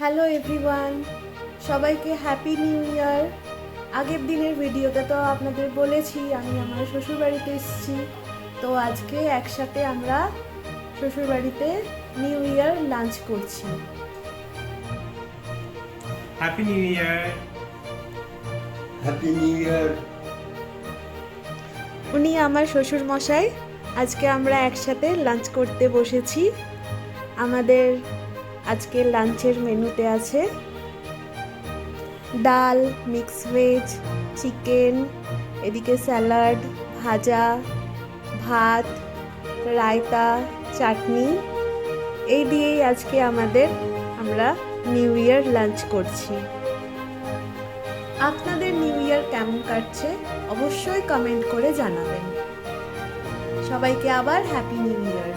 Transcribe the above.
Hello everyone, সবাইকে happy new year. আগের দিনের ভিডিওতে তো আপনাদের বলেছি আমি আমার শ্বশুরবাড়িতে এসেছি। তো আজকে একসাথে আমরা শ্বশুরবাড়িতে নিউ ইয়ার লাঞ্চ করছি। Happy new year. Happy new year. উনি আমার শ্বশুর মশাই। আজকে আমরা একসাথে লাঞ্চ করতে বসেছি। আমাদের আজকে লাঞ্চের মেনুতে আছে ডাল, মিক্স ভেজ, চিকেন, এদিকে স্যালাড, ভাজা, ভাত, রায়তা, চাটনি। এই দিয়েই আজকে আমরা নিউ ইয়ার লাঞ্চ করছি। আপনাদের নিউ ইয়ার কেমন কাটছে অবশ্যই কমেন্ট করে জানাবেন। সবাইকে আবার হ্যাপি নিউ ইয়ার।